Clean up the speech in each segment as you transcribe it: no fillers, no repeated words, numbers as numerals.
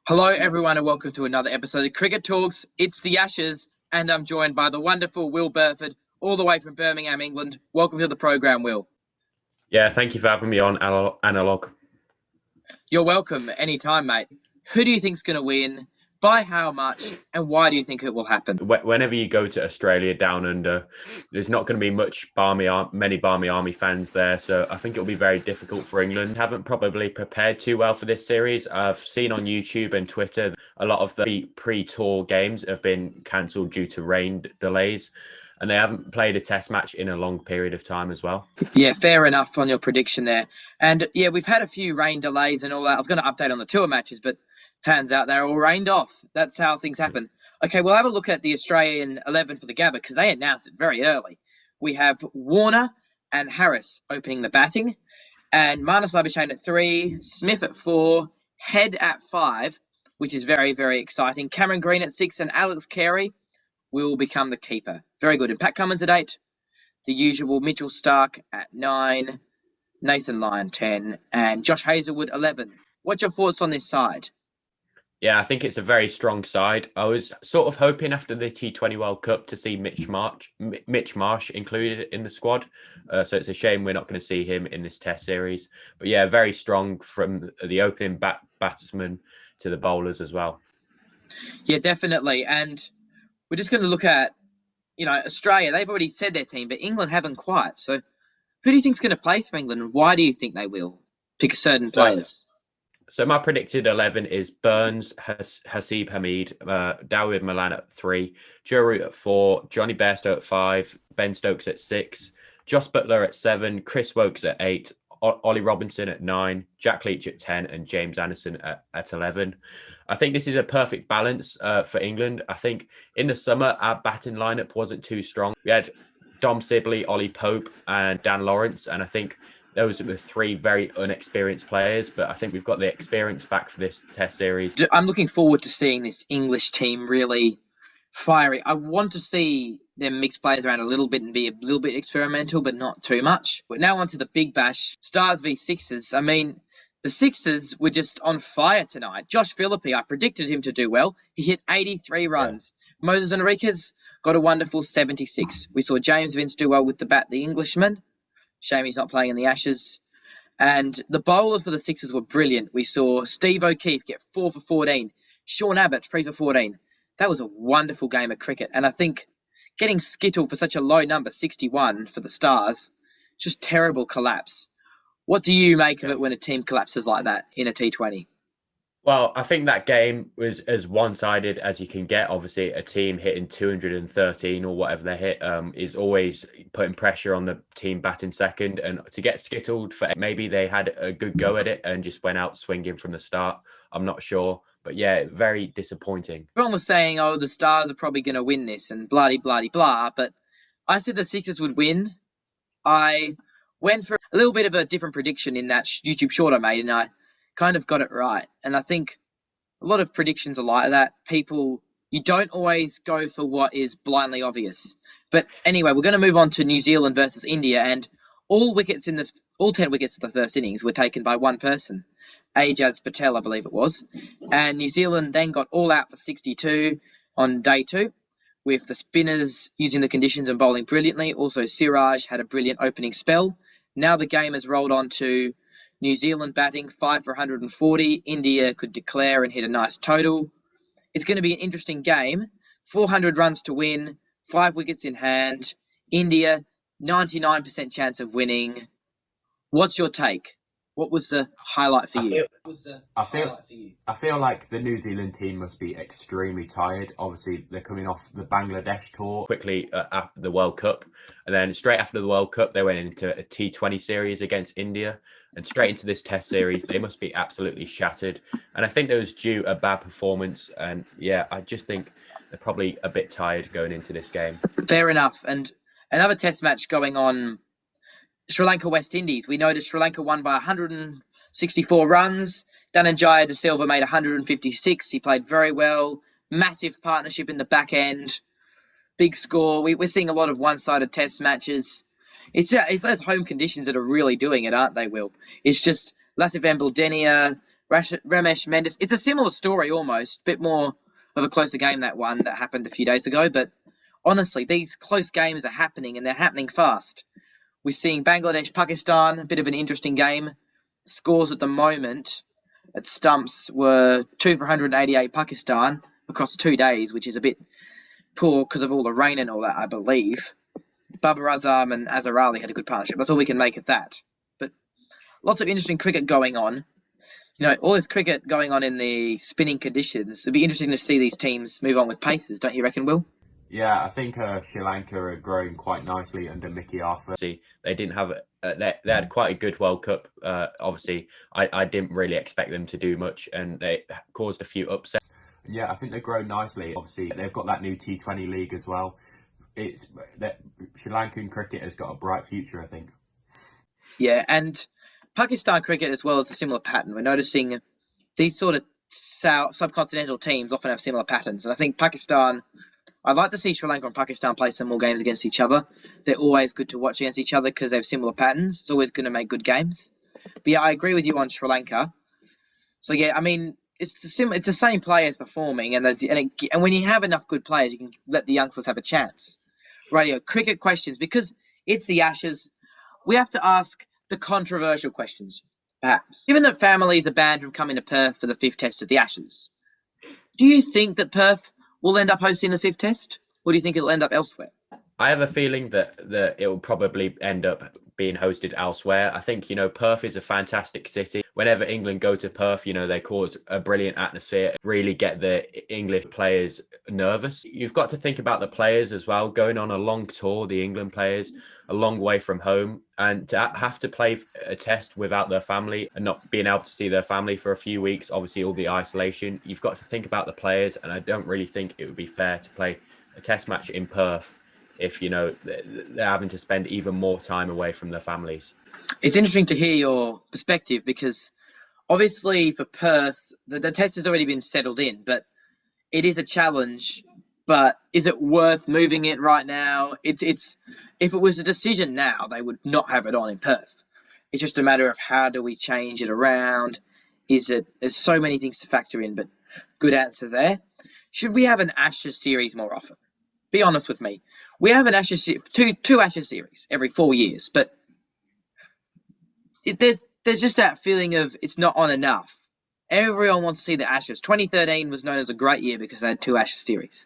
Hello, everyone, and welcome to another episode of Cricket Talks. It's the Ashes, and I'm joined by the wonderful Will Burford, all the way from Birmingham, England. Welcome to the program, Will. Yeah, thank you for having me on Analog. You're welcome anytime, mate. Who do you think's going to win? By how much? And why do you think it will happen? Whenever you go to Australia down under, there's not going to be many Barmy Army fans there, so I think it'll be very difficult for England. Haven't probably prepared too well for this series. I've seen on YouTube and Twitter a lot of the pre-tour games have been cancelled due to rain delays, and they haven't played a test match in a long period of time as well. Yeah, fair enough on your prediction there. And yeah, we've had a few rain delays and all that. I was going to update on the tour matches, but hands out, they're all rained off. That's how things happen. Okay, we'll have a look at the Australian 11 for the Gabba because they announced it very early. We have Warner and Harris opening the batting, and Marnus Labuschagne at 3, Smith at 4, Head at 5, which is very, very exciting. Cameron Green at 6, and Alex Carey will become the keeper. Very good. And Pat Cummins at 8. The usual Mitchell Starc at 9, Nathan Lyon 10, and Josh Hazlewood 11. What's your thoughts on this side? Yeah, I think it's a very strong side. I was sort of hoping after the T20 World Cup to see Mitch Marsh included in the squad. So it's a shame we're not going to see him in this Test series. But yeah, very strong from the opening batsman to the bowlers as well. Yeah, definitely. And we're just going to look at, Australia. They've already said their team, but England haven't quite. So who do you think's going to play for England, and why do you think they will pick certain players? So my predicted 11 is Burns, Hasib Hamid, Dawid Malan at 3, Joe Root at 4, Johnny Bairstow at 5, Ben Stokes at 6, Joss Buttler at 7, Chris Woakes at 8, Ollie Robinson at 9, Jack Leach at 10, and James Anderson at 11. I think this is a perfect balance for England. I think in the summer, our batting lineup wasn't too strong. We had Dom Sibley, Ollie Pope, and Dan Lawrence, and I think those were 3 very unexperienced players, but I think we've got the experience back for this Test series. I'm looking forward to seeing this English team really fiery. I want to see them mix players around a little bit and be a little bit experimental, but not too much. But now on to the Big Bash, Stars v Sixers. I mean, the Sixers were just on fire tonight. Josh Philippe, I predicted him to do well. He hit 83 runs. Yeah. Moses Enriquez got a wonderful 76. We saw James Vince do well with the bat, the Englishman. Shame he's not playing in the Ashes. And the bowlers for the Sixers were brilliant. We saw Steve O'Keefe get 4 for 14. Sean Abbott, 3 for 14. That was a wonderful game of cricket. And I think getting skittled for such a low number, 61 for the Stars, just terrible collapse. What do you make of it when a team collapses like that in a T20? Well, I think that game was as one-sided as you can get. Obviously, a team hitting 213 or whatever they hit is always putting pressure on the team batting second. And to get skittled for maybe they had a good go at it and just went out swinging from the start. I'm not sure. But yeah, very disappointing. Everyone was saying, oh, the Stars are probably going to win this and blah. But I said the Sixers would win. I went for a little bit of a different prediction in that YouTube short I made, and I kind of got it right. And I think a lot of predictions are like that. You don't always go for what is blindly obvious. But anyway, we're going to move on to New Zealand versus India, and all 10 wickets of the first innings were taken by one person, Ajaz Patel, I believe it was. And New Zealand then got all out for 62 on day 2, with the spinners using the conditions and bowling brilliantly. Also, Siraj had a brilliant opening spell. Now the game has rolled on to New Zealand batting 5 for 140. India could declare and hit a nice total. It's going to be an interesting game. 400 runs to win, 5 wickets in hand. India, 99% chance of winning. What's your take? What was the highlight for you? I feel like the New Zealand team must be extremely tired. Obviously, they're coming off the Bangladesh tour quickly after the World Cup. And then straight after the World Cup, they went into a T20 series against India. And straight into this Test series, they must be absolutely shattered. And I think there was due a bad performance. And yeah, I just think they're probably a bit tired going into this game. Fair enough. And another Test match going on, Sri Lanka West Indies. We noticed Sri Lanka won by 164 runs. Dhananjaya De Silva made 156. He played very well. Massive partnership in the back end. Big score. We're seeing a lot of one-sided Test matches. It's those home conditions that are really doing it, aren't they, Will? It's just Latif Embledenia, Ramesh Mendes. It's a similar story almost, bit more of a closer game, that one that happened a few days ago. But honestly, these close games are happening, and they're happening fast. We're seeing Bangladesh, Pakistan, a bit of an interesting game. Scores at the moment at Stumps were 2 for 188 Pakistan across 2 days, which is a bit poor because of all the rain and all that, I believe. Babar Azam and Azhar Ali had a good partnership. That's all we can make of that. But lots of interesting cricket going on. You know, all this cricket going on in the spinning conditions. It'd be interesting to see these teams move on with paces, don't you reckon, Will? Yeah, I think Sri Lanka are growing quite nicely under Mickey Arthur. See, they didn't have they had quite a good World Cup. Obviously, I didn't really expect them to do much, and they caused a few upsets. Yeah, I think they've grown nicely. Obviously, they've got that new T20 league as well. It's that Sri Lankan cricket has got a bright future, I think. Yeah, and Pakistan cricket as well is a similar pattern. We're noticing these sort of subcontinental teams often have similar patterns, and I think Pakistan. I'd like to see Sri Lanka and Pakistan play some more games against each other. They're always good to watch against each other because they have similar patterns. It's always going to make good games. But yeah, I agree with you on Sri Lanka. So yeah, I mean, it's the same players performing, and when you have enough good players, you can let the youngsters have a chance. Radio cricket questions, because it's the Ashes. We have to ask the controversial questions, perhaps. Given that families are banned from coming to Perth for the 5th Test of the Ashes, do you think that Perth will end up hosting the 5th Test, or do you think it'll end up elsewhere? I have a feeling that it will probably end up being hosted elsewhere. I think, Perth is a fantastic city. Whenever England go to Perth, they cause a brilliant atmosphere, really get the English players nervous. You've got to think about the players as well, going on a long tour, the England players, a long way from home, and to have to play a test without their family and not being able to see their family for a few weeks, obviously all the isolation. You've got to think about the players, and I don't really think it would be fair to play a test match in Perth if they're having to spend even more time away from their families. It's interesting to hear your perspective, because obviously for Perth the test has already been settled in, but it is a challenge. But is it worth moving it right now? It's if it was a decision now, they would not have it on in Perth. It's just a matter of how do we change it around. There's so many things to factor in, but good answer there. Should we have an Ashes series more often? Be honest with me. We have an Ashes two Ashes series every 4 years, but there's just that feeling of it's not on enough. Everyone wants to see the Ashes. 2013 was known as a great year because they had 2 Ashes series.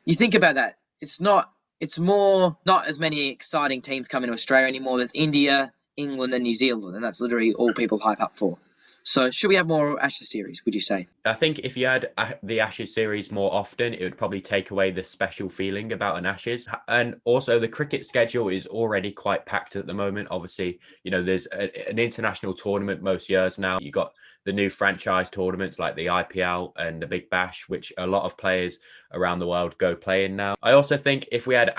You think about that. It's not as many exciting teams coming to Australia anymore. There's India, England, and New Zealand, and that's literally all people hype up for. So should we have more Ashes series, would you say? I think if you had the Ashes series more often, it would probably take away the special feeling about an Ashes. And also the cricket schedule is already quite packed at the moment. Obviously, there's an international tournament most years now. You got the new franchise tournaments like the IPL and the Big Bash, which a lot of players around the world go play in now. I also think if we had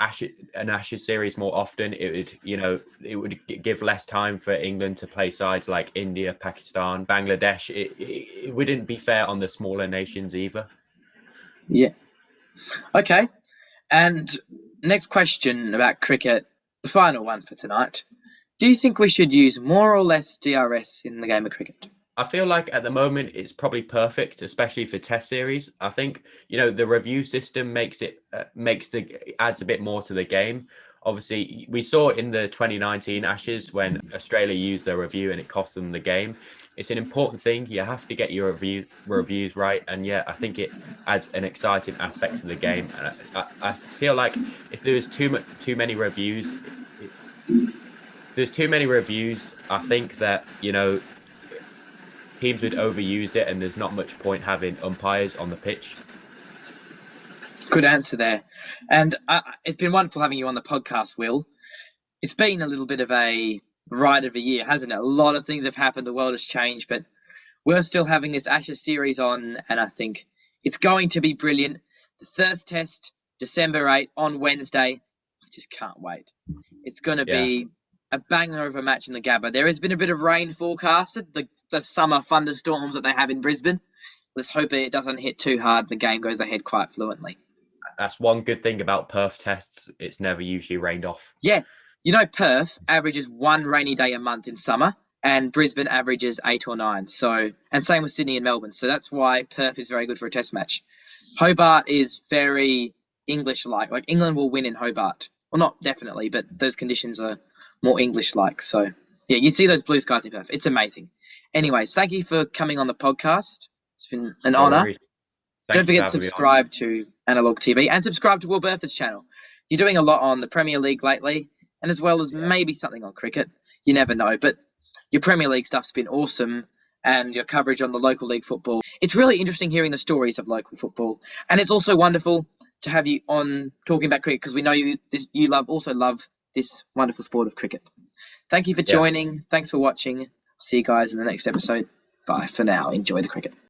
an Ashes series more often, it would give less time for England to play sides like India, Pakistan, Bangladesh. It wouldn't be fair on the smaller nations either. Yeah. Okay. And next question about cricket, the final one for tonight. Do you think we should use more or less DRS in the game of cricket? I feel like at the moment it's probably perfect, especially for test series. I think, the review system adds a bit more to the game. Obviously, we saw in the 2019 Ashes when Australia used their review and it cost them the game. It's an important thing. You have to get your reviews right. And yeah, I think it adds an exciting aspect to the game. And I feel like if there's too many reviews, I think that, teams would overuse it and there's not much point having umpires on the pitch. Good answer there. And it's been wonderful having you on the podcast, Will. It's been a little bit of a ride of a year, hasn't it? A lot of things have happened. The world has changed, but we're still having this Ashes series on, and I think it's going to be brilliant. The first test, December 8th on Wednesday. I just can't wait. It's going to be a banger of a match in the Gabba. There has been a bit of rain forecasted, the summer thunderstorms that they have in Brisbane. Let's hope it doesn't hit too hard and the game goes ahead quite fluently. That's one good thing about Perth tests. It's never usually rained off. Yeah. Perth averages 1 rainy day a month in summer, and Brisbane averages 8 or 9. So, and same with Sydney and Melbourne. So that's why Perth is very good for a test match. Hobart is very English-like. Like England will win in Hobart. Well, not definitely, but those conditions are more English-like. So, yeah, you see those blue skies in Perth. It's amazing. Anyways, thank you for coming on the podcast. It's been an No honour. worries. Don't Thank you forget to for having me on. subscribe to Analog TV and subscribe to Will Burford's channel. You're doing a lot on the Premier League lately, and as well as maybe something on cricket. You never know, but your Premier League stuff's been awesome, and your coverage on the local league football. It's really interesting hearing the stories of local football, and it's also wonderful to have you on talking about cricket because we know you also love this wonderful sport of cricket. Thank you for joining. Thanks for watching. See you guys in the next episode. Bye for now. Enjoy the cricket.